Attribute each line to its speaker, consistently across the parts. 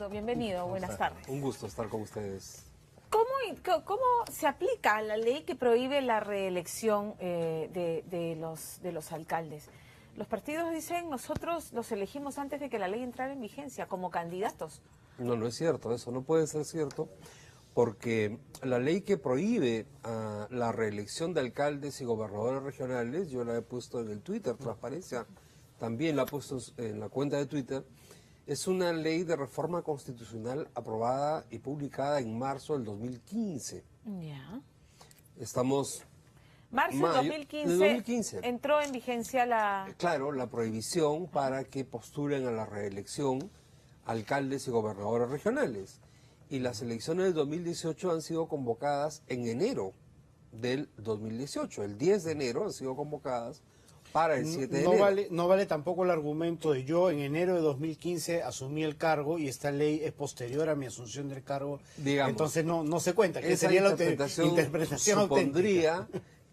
Speaker 1: Bienvenido, buenas tardes.
Speaker 2: Un gusto estar con ustedes.
Speaker 1: ¿Cómo se aplica la ley que prohíbe la reelección de los alcaldes? Los partidos dicen, nosotros los elegimos antes de que la ley entrara en vigencia, como candidatos.
Speaker 2: No, no es cierto, eso no puede ser cierto, porque la ley que prohíbe la reelección de alcaldes y gobernadores regionales, yo la he puesto en el Twitter, Transparencia, también la he puesto en la cuenta de Twitter, es una ley de reforma constitucional aprobada y publicada en marzo del 2015.
Speaker 1: Ya.
Speaker 2: Estamos...
Speaker 1: Marzo del 2015 entró en vigencia la...
Speaker 2: Claro, la prohibición para que postulen a la reelección alcaldes y gobernadores regionales. Y las elecciones del 2018 han sido convocadas en enero del 2018. El 10 de enero han sido convocadas para el 7 de enero.
Speaker 3: No vale tampoco el argumento de yo en enero de 2015 asumí el cargo y esta ley es posterior a mi asunción del cargo. Digamos, entonces no se cuenta. Que
Speaker 2: esa
Speaker 3: sería
Speaker 2: interpretación supondría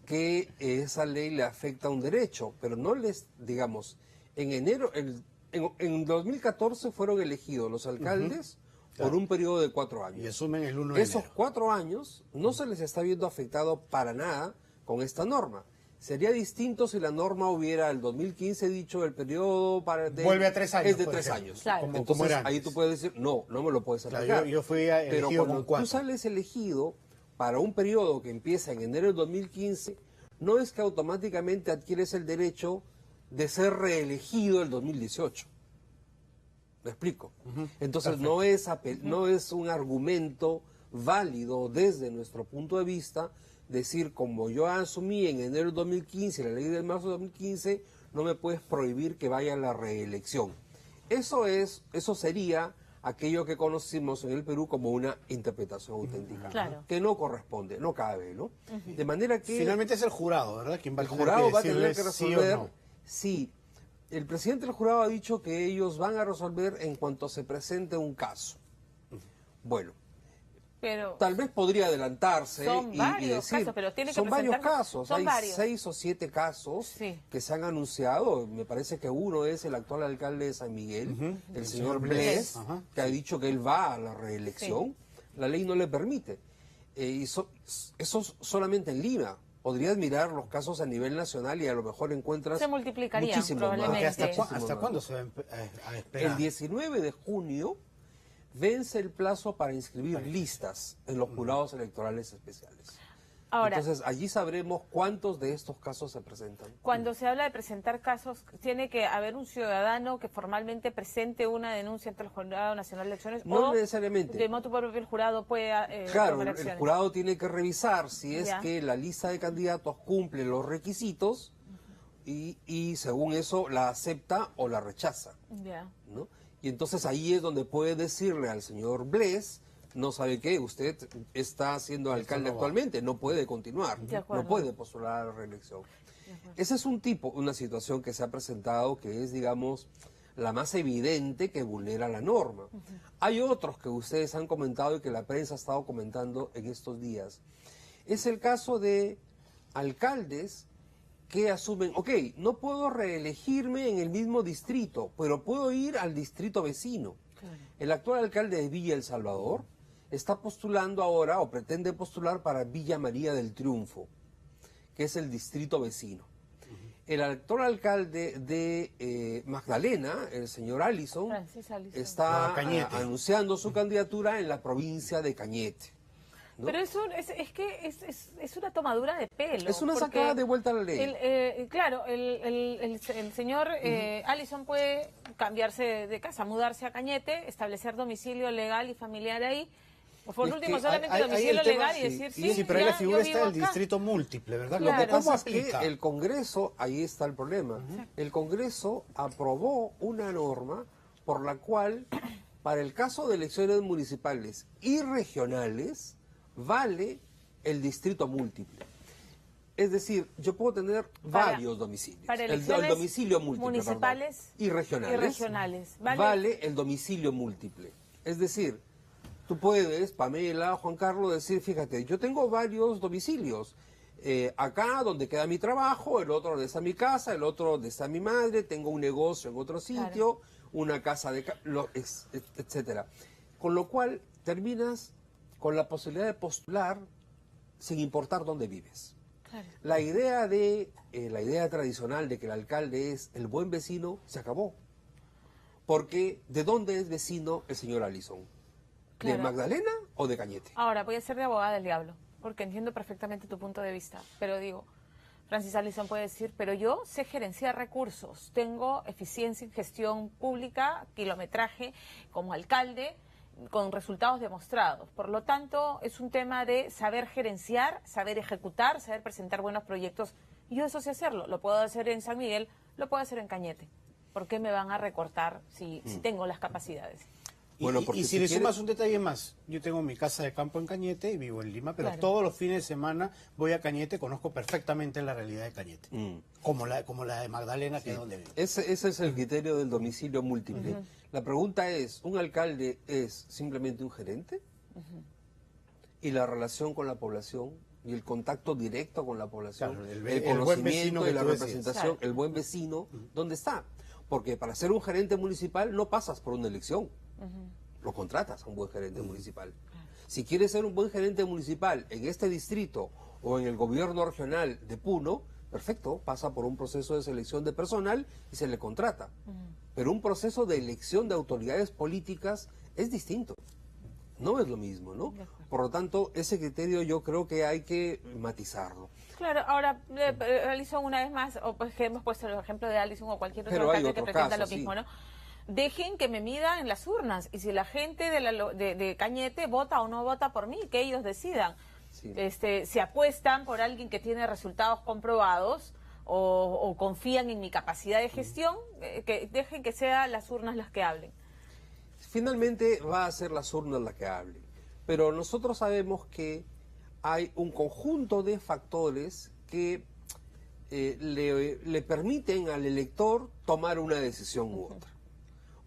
Speaker 2: que esa ley le afecta a un derecho, pero no les, digamos, en enero, en 2014 fueron elegidos los alcaldes por un periodo de 4 años.
Speaker 3: Y asumen el 1 de
Speaker 2: Esos
Speaker 3: enero.
Speaker 2: 4 años no se les está viendo afectado para nada con esta norma. Sería distinto si la norma hubiera el 2015 dicho el periodo para...
Speaker 3: Vuelve a 3 años.
Speaker 2: Es de 3 años.
Speaker 1: Claro.
Speaker 2: Entonces ahí tú puedes decir, no me lo puedes aplicar.
Speaker 3: Claro, yo fui elegido.
Speaker 2: Pero cuando
Speaker 3: con 4.
Speaker 2: tú sales elegido para un periodo que empieza en enero del 2015, no es que automáticamente adquieres el derecho de ser reelegido el 2018. ¿Me explico? Entonces no es un argumento válido desde nuestro punto de vista decir, como yo asumí en enero del 2015, la ley de marzo del 2015, no me puedes prohibir que vaya a la reelección. Eso sería aquello que conocimos en el Perú como una interpretación auténtica,
Speaker 1: claro,
Speaker 2: que no corresponde, no cabe, ¿no? De manera que...
Speaker 3: Finalmente es el jurado, ¿verdad? ¿Quién va
Speaker 2: el jurado va a tener que resolver
Speaker 3: sí o no.
Speaker 2: si el presidente del jurado ha dicho que ellos van a resolver en cuanto se presente un caso. Bueno,
Speaker 1: pero
Speaker 2: tal vez podría adelantarse
Speaker 1: son
Speaker 2: y
Speaker 1: varios
Speaker 2: decir,
Speaker 1: casos, pero tiene que
Speaker 2: son varios
Speaker 1: presentar...
Speaker 2: casos,
Speaker 1: son
Speaker 2: hay
Speaker 1: varios.
Speaker 2: 6 o 7 casos
Speaker 1: Sí.
Speaker 2: que se han anunciado. Me parece que uno es el actual alcalde de San Miguel, el señor Blés, que ha dicho que él va a la reelección. Sí. La ley no le permite. Eso solamente en Lima. Podrías mirar los casos a nivel nacional y a lo mejor encuentras
Speaker 1: se multiplicaría
Speaker 2: probablemente.
Speaker 3: ¿Hasta cuándo se va a esperar?
Speaker 2: El 19 de junio vence el plazo para inscribir listas en los jurados electorales especiales.
Speaker 1: Ahora,
Speaker 2: entonces allí sabremos cuántos de estos casos se presentan.
Speaker 1: Cuando se habla de presentar casos, tiene que haber un ciudadano que formalmente presente una denuncia ante el Jurado Nacional de Elecciones.
Speaker 2: No
Speaker 1: o
Speaker 2: necesariamente.
Speaker 1: De modo propio el jurado puede
Speaker 2: claro, el jurado tiene que revisar si es que la lista de candidatos cumple los requisitos y según eso la acepta o la rechaza. ¿No? Y entonces ahí es donde puede decirle al señor Blés, no sabe qué, usted está siendo alcalde actualmente, no puede continuar, no puede postular a la reelección. Esa es una situación que se ha presentado que es, digamos, la más evidente que vulnera la norma. Hay otros que ustedes han comentado y que la prensa ha estado comentando en estos días. Es el caso de alcaldes que asumen, ok, no puedo reelegirme en el mismo distrito, pero puedo ir al distrito vecino. Claro. El actual alcalde de Villa El Salvador está postulando ahora, o pretende postular para Villa María del Triunfo, que es el distrito vecino. El actual alcalde de Magdalena, el señor Allison, está anunciando su candidatura en la provincia de Cañete. ¿No?
Speaker 1: Pero es una tomadura de pelo.
Speaker 2: Es una sacada de vuelta a la ley.
Speaker 1: El señor Allison puede cambiarse de casa, mudarse a Cañete, establecer domicilio legal y familiar ahí. Por último, solamente domicilio legal y decir
Speaker 3: sí, pero ahí la figura está el distrito múltiple, ¿verdad?
Speaker 2: Claro. Lo que pasa es que el Congreso, ahí está el problema, el Congreso aprobó una norma por la cual, para el caso de elecciones municipales y regionales, vale el distrito múltiple. Es decir, yo puedo tener varios domicilios.
Speaker 1: Para
Speaker 2: el domicilio múltiple,
Speaker 1: municipales
Speaker 2: y regionales. Vale el domicilio múltiple. Es decir, tú puedes, Pamela, Juan Carlos, decir, fíjate, yo tengo varios domicilios. Acá donde queda mi trabajo, el otro donde está mi casa, el otro donde está mi madre, tengo un negocio en otro sitio. Claro. una casa etcétera. Con lo cual terminas con la posibilidad de postular sin importar dónde vives.
Speaker 1: Claro.
Speaker 2: La idea tradicional de que el alcalde es el buen vecino se acabó. Porque ¿de dónde es vecino el señor Allison?
Speaker 1: Claro.
Speaker 2: ¿De Magdalena o de Cañete?
Speaker 1: Ahora, voy a ser de abogada del diablo, porque entiendo perfectamente tu punto de vista, pero digo, Francis Allison puede decir, pero yo sé gerenciar recursos, tengo eficiencia en gestión pública, kilometraje como alcalde, con resultados demostrados. Por lo tanto, es un tema de saber gerenciar, saber ejecutar, saber presentar buenos proyectos. Yo eso sé hacerlo, lo puedo hacer en San Miguel, lo puedo hacer en Cañete. ¿Por qué me van a recortar si tengo las capacidades?
Speaker 3: Bueno, y si le sumas un detalle más, yo tengo mi casa de campo en Cañete y vivo en Lima, pero todos los fines de semana voy a Cañete, conozco perfectamente la realidad de Cañete, como la de Magdalena, que es donde vivo.
Speaker 2: Ese es el criterio del domicilio múltiple. La pregunta es, ¿un alcalde es simplemente un gerente? ¿Y la relación con la población? Y el contacto directo con la población,
Speaker 3: claro,
Speaker 2: el conocimiento y la representación, el buen vecino, ¿dónde está? Porque para ser un gerente municipal no pasas por una elección, lo contratas a un buen gerente municipal. Si quieres ser un buen gerente municipal en este distrito o en el gobierno regional de Puno, perfecto, pasa por un proceso de selección de personal y se le contrata. Pero un proceso de elección de autoridades políticas es distinto. No es lo mismo, ¿no? Por lo tanto, ese criterio yo creo que hay que matizarlo.
Speaker 1: Claro, ahora, Allison, una vez más, o pues que hemos puesto el ejemplo de Allison o cualquier otro alcalde que presenta lo mismo, ¿no? Dejen que me midan en las urnas, y si la gente de Cañete vota o no vota por mí, que ellos decidan. Sí. Si apuestan por alguien que tiene resultados comprobados o confían en mi capacidad de gestión, que dejen que sean las urnas las que hablen.
Speaker 2: Finalmente va a ser las urnas las que hablen, pero nosotros sabemos que hay un conjunto de factores que le permiten al elector tomar una decisión u otra.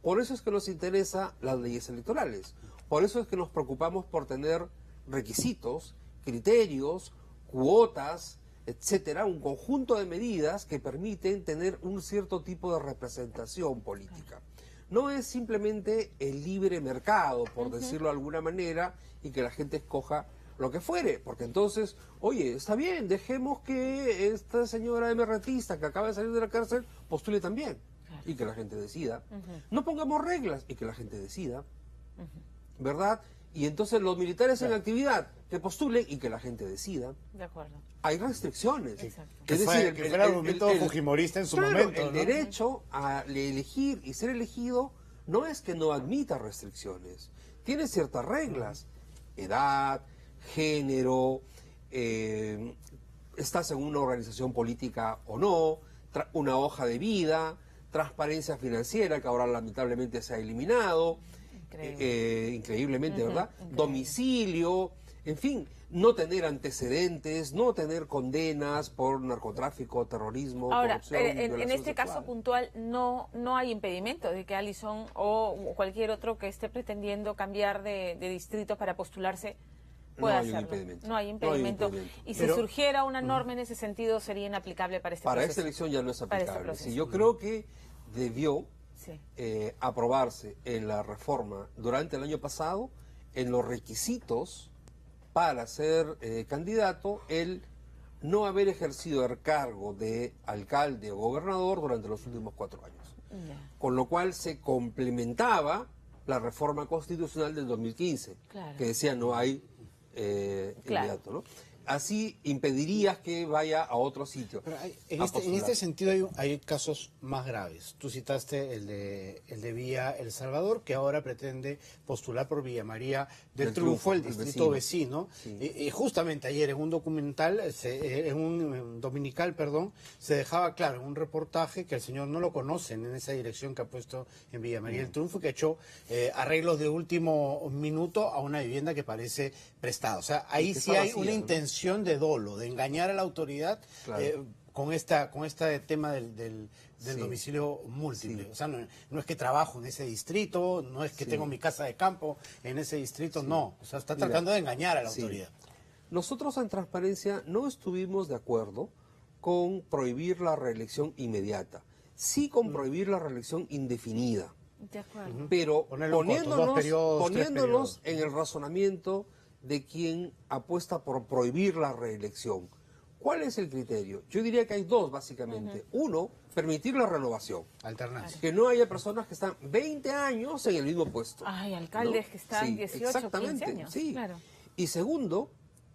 Speaker 2: Por eso es que nos interesan las leyes electorales, por eso es que nos preocupamos por tener requisitos, criterios, cuotas, etcétera, un conjunto de medidas que permiten tener un cierto tipo de representación política. No es simplemente el libre mercado, por decirlo de alguna manera, y que la gente escoja lo que fuere, porque entonces, oye, está bien, dejemos que esta señora emeratista que acaba de salir de la cárcel postule también, y que la gente decida. No pongamos reglas y que la gente decida, ¿verdad? Y entonces los militares en actividad, que postulen y que la gente decida.
Speaker 1: De acuerdo.
Speaker 2: Hay restricciones.
Speaker 3: Exacto. Es decir, que fuera el método fujimorista en su momento.
Speaker 2: El derecho a elegir y ser elegido no es que no admita restricciones. Tiene ciertas reglas. Edad, género, estás en una organización política o no, una hoja de vida, transparencia financiera, que ahora lamentablemente se ha eliminado, increíblemente, ¿verdad? Increíble. Domicilio, en fin, no tener antecedentes, no tener condenas por narcotráfico, terrorismo,
Speaker 1: ahora,
Speaker 2: corrupción,
Speaker 1: en este caso puntual no hay impedimento de que Allison o cualquier otro que esté pretendiendo cambiar de distrito para postularse pueda hacerlo. No hay impedimento. Y si surgiera una norma en ese sentido, sería inaplicable para este proceso.
Speaker 2: Para esta elección ya no es aplicable. Sí, yo creo que debió aprobarse en la reforma durante el año pasado, en los requisitos para ser candidato, el no haber ejercido el cargo de alcalde o gobernador durante los últimos 4 años. Con lo cual se complementaba la reforma constitucional del 2015, que decía no hay candidato, ¿no? Así impedirías que vaya a otro sitio.
Speaker 3: Pero en este sentido hay casos más graves. Tú citaste el de Villa El Salvador, que ahora pretende postular por Villa María del Triunfo, el distrito vecino. Sí. Justamente ayer en un documental, en un dominical, se dejaba claro en un reportaje que el señor no lo conocen en esa dirección que ha puesto en Villa María del Triunfo, que ha hecho arreglos de último minuto a una vivienda que parece prestada. O sea, ahí sí hay una intención de dolo, de engañar a la autoridad con este tema del domicilio múltiple. O sea, no es que trabajo en ese distrito, no es que tengo mi casa de campo en ese distrito, no. O sea, está tratando de engañar a la autoridad.
Speaker 2: Nosotros en Transparencia no estuvimos de acuerdo con prohibir la reelección inmediata, sí con prohibir la reelección indefinida.
Speaker 1: De acuerdo.
Speaker 2: Pero poniéndonos en el razonamiento de quien apuesta por prohibir la reelección. ¿Cuál es el criterio? Yo diría que hay dos, básicamente. Uno, permitir la renovación.
Speaker 3: Alternancia.
Speaker 2: Que no haya personas que están 20 años en el mismo puesto.
Speaker 1: Hay alcaldes, ¿no?, que están 18, 15 años.
Speaker 2: Sí.
Speaker 1: Claro.
Speaker 2: Y segundo,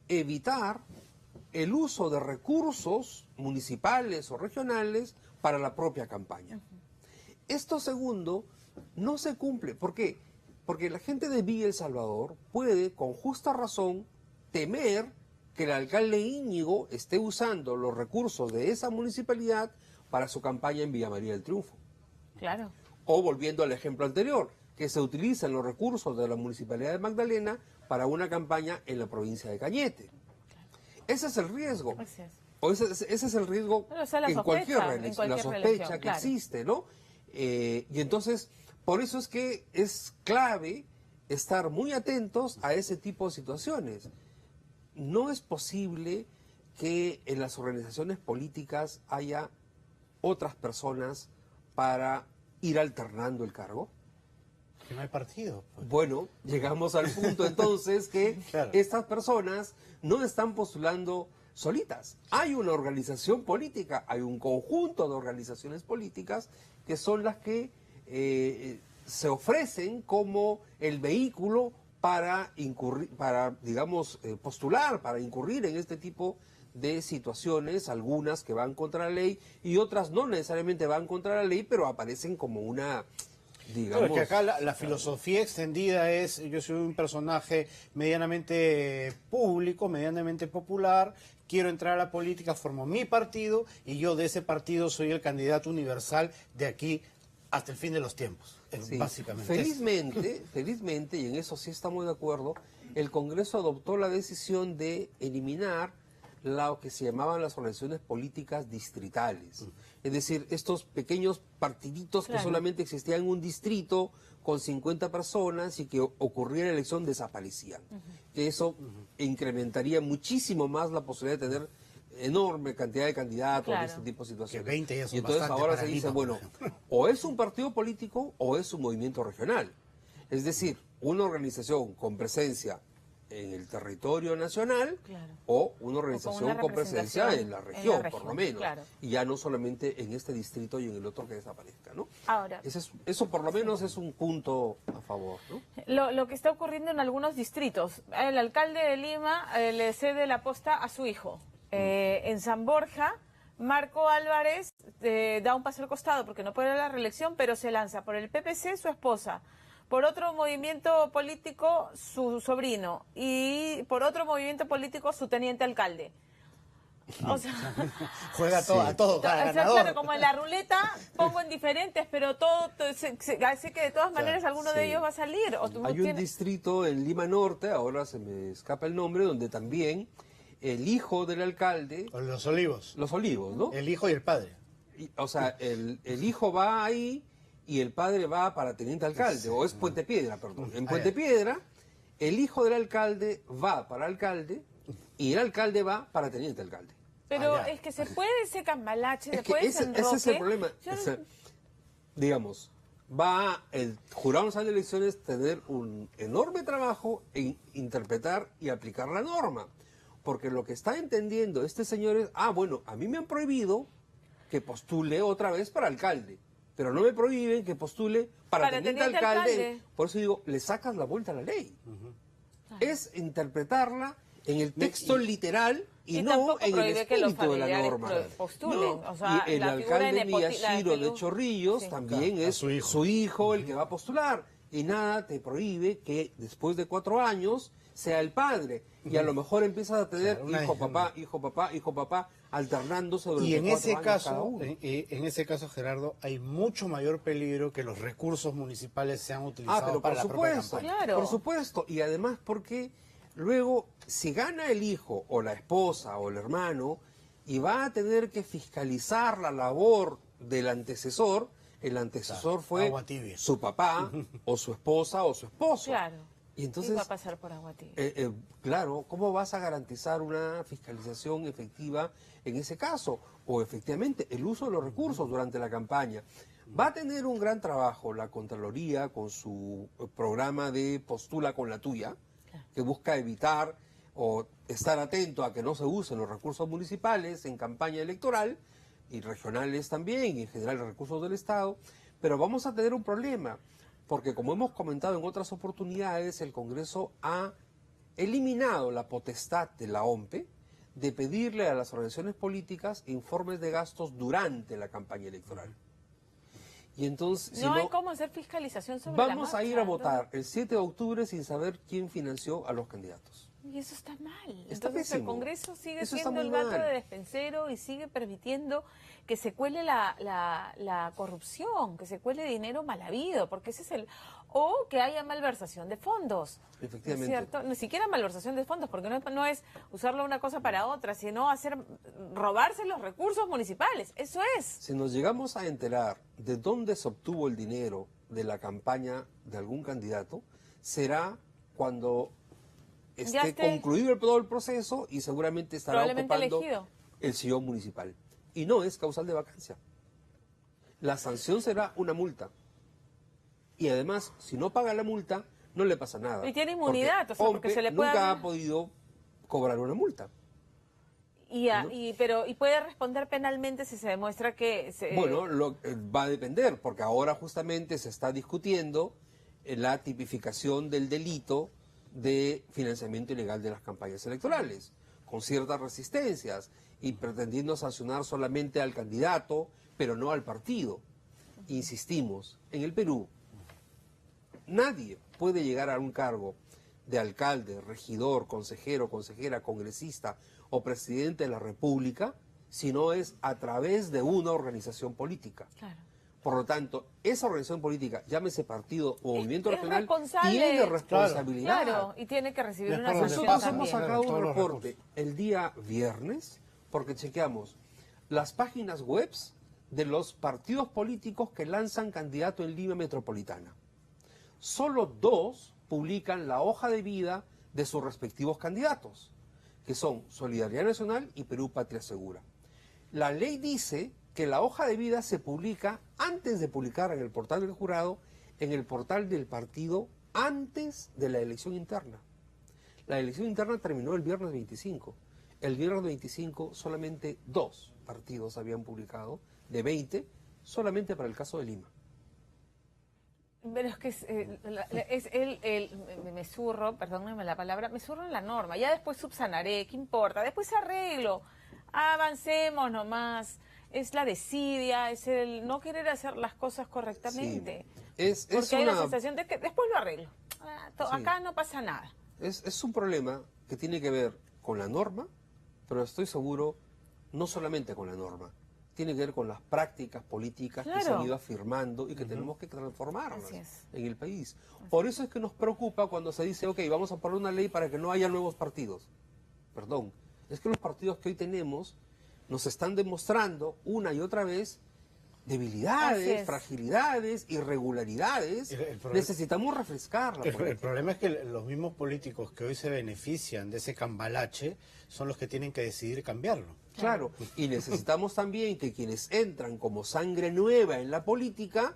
Speaker 2: evitar el uso de recursos municipales o regionales para la propia campaña. Esto segundo no se cumple. ¿Por qué? Porque la gente de Villa El Salvador puede, con justa razón, temer que el alcalde Íñigo esté usando los recursos de esa municipalidad para su campaña en Villa María del Triunfo.
Speaker 1: Claro.
Speaker 2: O volviendo al ejemplo anterior, que se utilizan los recursos de la municipalidad de Magdalena para una campaña en la provincia de Cañete. Ese es el riesgo. O ese es el riesgo en cualquier reelección, la sospecha que existe, ¿no? Y entonces, por eso es que es clave estar muy atentos a ese tipo de situaciones. No es posible que en las organizaciones políticas haya otras personas para ir alternando el cargo.
Speaker 3: Que no hay partido. Pues.
Speaker 2: Bueno, llegamos al punto entonces que
Speaker 3: claro,
Speaker 2: estas personas no están postulando solitas. Hay una organización política, hay un conjunto de organizaciones políticas que son las que se ofrecen como el vehículo para postular, para incurrir en este tipo de situaciones, algunas que van contra la ley y otras no necesariamente van contra la ley, pero aparecen como una, digamos...
Speaker 3: Claro, que acá la filosofía extendida es, yo soy un personaje medianamente público, medianamente popular, quiero entrar a la política, formo mi partido y yo de ese partido soy el candidato universal de aquí hasta el fin de los tiempos. Sí, básicamente.
Speaker 2: Felizmente, y en eso sí estamos de acuerdo, el Congreso adoptó la decisión de eliminar lo que se llamaban las organizaciones políticas distritales. Es decir, estos pequeños partiditos que solamente existían en un distrito con 50 personas y que ocurría la elección desaparecían. Eso incrementaría muchísimo más la posibilidad de tener enorme cantidad de candidatos de este tipo de situaciones.
Speaker 3: Que 20 ya son
Speaker 2: y entonces ahora se dice,
Speaker 3: Lima,
Speaker 2: bueno, o es un partido político o es un movimiento regional. Es decir, una organización con presencia en el territorio nacional o una organización con presencia en la región, por lo menos. Y ya no solamente en este distrito y en el otro que desaparezca, ¿no?
Speaker 1: Ahora,
Speaker 2: eso por lo menos es un punto a favor, ¿no?
Speaker 1: Lo que está ocurriendo en algunos distritos. El alcalde de Lima le cede la posta a su hijo. En San Borja, Marco Álvarez da un paso al costado porque no puede ir a la reelección, pero se lanza por el PPC su esposa, por otro movimiento político su sobrino y por otro movimiento político su teniente alcalde. O sea,
Speaker 3: juega a todo, cada ganador.
Speaker 1: Claro, como en la ruleta pongo en diferentes, pero sé que de todas maneras alguno de ellos va a salir.
Speaker 2: Hay un distrito en Lima Norte, ahora se me escapa el nombre, donde también el hijo del alcalde...
Speaker 3: Los Olivos.
Speaker 2: Los Olivos, ¿no?
Speaker 3: El hijo y el padre.
Speaker 2: O sea, el hijo va ahí y el padre va para teniente alcalde, o es Puente Piedra, perdón. En Puente Piedra, el hijo del alcalde va para alcalde y el alcalde va para teniente alcalde.
Speaker 1: Pero es que se puede ese cambalache, ese
Speaker 2: es el problema. Digamos, va el Jurado Nacional de Elecciones tener un enorme trabajo en interpretar y aplicar la norma. Porque lo que está entendiendo este señor es, bueno, a mí me han prohibido que postule otra vez para alcalde, pero no me prohíben que postule para teniente alcalde. Por eso digo, le sacas la vuelta a la ley. Es interpretarla en el texto literal y no en el espíritu de la norma. Y el alcalde Miyashiro de Chorrillos también es su hijo el que va a postular. Y nada te prohíbe que después de 4 años sea el padre. Y a lo mejor empiezas a tener hijo, papá, alternándose durante
Speaker 3: y en
Speaker 2: 4
Speaker 3: ese
Speaker 2: años
Speaker 3: caso,
Speaker 2: cada uno.
Speaker 3: En ese caso, Gerardo, hay mucho mayor peligro que los recursos municipales sean utilizados para la propia campaña.
Speaker 1: Claro.
Speaker 2: Por supuesto. Y además porque luego, si gana el hijo o la esposa o el hermano y va a tener que fiscalizar la labor del antecesor, el antecesor fue su papá o su esposa o su esposo.
Speaker 1: Claro.
Speaker 2: Y entonces,
Speaker 1: va a pasar por agua tibia.
Speaker 2: Claro, ¿cómo vas a garantizar una fiscalización efectiva en ese caso? O efectivamente el uso de los recursos durante la campaña. Va a tener un gran trabajo la Contraloría con su programa de Postula con la tuya, que busca evitar o estar atento a que no se usen los recursos municipales en campaña electoral, y regionales también, y en general los recursos del Estado, pero vamos a tener un problema, porque como hemos comentado en otras oportunidades, el Congreso ha eliminado la potestad de la OMPE de pedirle a las organizaciones políticas informes de gastos durante la campaña electoral. Y entonces,
Speaker 1: no hay cómo hacer fiscalización sobre la marcha.
Speaker 2: Vamos a ir a votar el 7 de octubre sin saber quién financió a los candidatos.
Speaker 1: Y eso está mal.
Speaker 2: Está
Speaker 1: Entonces
Speaker 2: pésimo.
Speaker 1: el Congreso sigue
Speaker 2: Eso
Speaker 1: siendo el gato de despensero y sigue permitiendo que se cuele la corrupción, que se cuele dinero mal habido, porque ese es o que haya malversación de fondos.
Speaker 2: Efectivamente.
Speaker 1: ¿Cierto? Ni siquiera malversación de fondos, porque no es usarlo una cosa para otra, sino robarse los recursos municipales. Eso es.
Speaker 2: Si nos llegamos a enterar de dónde se obtuvo el dinero de la campaña de algún candidato, será cuando esté concluido todo el proceso y seguramente estará ocupando elegido el sillón municipal. Y no es causal de vacancia. La sanción será una multa. Y además, si no paga la multa, no le pasa nada.
Speaker 1: Y tiene inmunidad, porque se le puede...
Speaker 2: nunca ha podido cobrar una multa.
Speaker 1: Y puede responder penalmente si se demuestra que...
Speaker 2: Bueno, va a depender, porque ahora justamente se está discutiendo la tipificación del delito de financiamiento ilegal de las campañas electorales, con ciertas resistencias y pretendiendo sancionar solamente al candidato, pero no al partido. Insistimos, en el Perú, nadie puede llegar a un cargo de alcalde, regidor, consejero, consejera, congresista o presidente de la República si no es a través de una organización política. Claro. Por lo tanto, esa organización política, llámese partido o movimiento regional, tiene responsabilidad.
Speaker 1: Claro, y tiene que recibir una sanción.
Speaker 2: Nosotros hemos sacado un reporte el día viernes, porque chequeamos las páginas web de los partidos políticos que lanzan candidato en Lima Metropolitana. Solo 2 publican la hoja de vida de sus respectivos candidatos, que son Solidaridad Nacional y Perú Patria Segura. La ley dice que la hoja de vida se publica antes de publicar en el portal del jurado, en el portal del partido, antes de la elección interna. La elección interna terminó el viernes 25. El viernes 25 solamente 2 partidos habían publicado, de 20, solamente para el caso de Lima.
Speaker 1: Pero es que me zurro, perdónenme la palabra, me zurro en la norma. Ya después subsanaré, ¿qué importa? Después arreglo, avancemos nomás. Es la desidia, es el no querer hacer las cosas correctamente.
Speaker 2: Sí.
Speaker 1: Porque hay la sensación de que después lo arreglo. Acá no pasa nada.
Speaker 2: Es un problema que tiene que ver con la norma, pero estoy seguro, no solamente con la norma, tiene que ver con las prácticas políticas que se han ido afirmando y que tenemos que transformarlas en el país. Por eso es que nos preocupa cuando se dice, ok, vamos a poner una ley para que no haya nuevos partidos. Perdón, es que los partidos que hoy tenemos nos están demostrando una y otra vez debilidades, fragilidades, irregularidades. Necesitamos refrescarla.
Speaker 3: El problema es que los mismos políticos que hoy se benefician de ese cambalache son los que tienen que decidir cambiarlo.
Speaker 2: Claro, y necesitamos también que quienes entran como sangre nueva en la política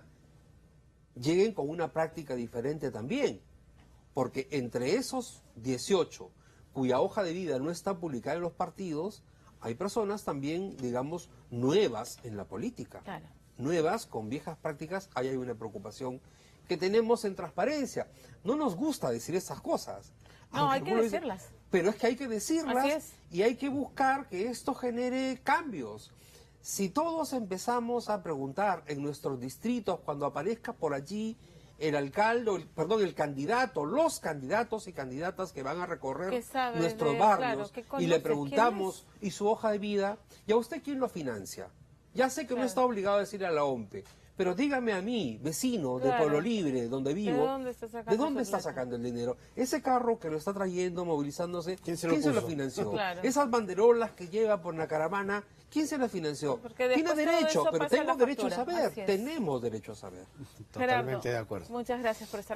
Speaker 2: lleguen con una práctica diferente también. Porque entre esos 18 cuya hoja de vida no está publicada en los partidos, hay personas también, digamos, nuevas en la política. Claro. Nuevas, con viejas prácticas. Ahí hay una preocupación que tenemos en transparencia. No nos gusta decir esas cosas.
Speaker 1: No, hay que decirlas.
Speaker 2: Pero es que hay que decirlas y hay que buscar que esto genere cambios. Si todos empezamos a preguntar en nuestros distritos, cuando aparezca por allí el alcalde, el candidato, los candidatos y candidatas que van a recorrer nuestros barrios, y le preguntamos, ¿y su hoja de vida? ¿Y a usted quién lo financia? Ya sé que no está obligado a decir a la OMPE, pero dígame a mí, vecino de Pueblo Libre, donde vivo, ¿de dónde está sacando el dinero? Ese carro que lo está trayendo, movilizándose, ¿quién se lo financió? Esas banderolas que lleva por la caravana, ¿quién se las financió? Tiene derecho, pero tengo derecho a saber, tenemos derecho a saber.
Speaker 3: Totalmente de acuerdo.
Speaker 1: Muchas gracias por estar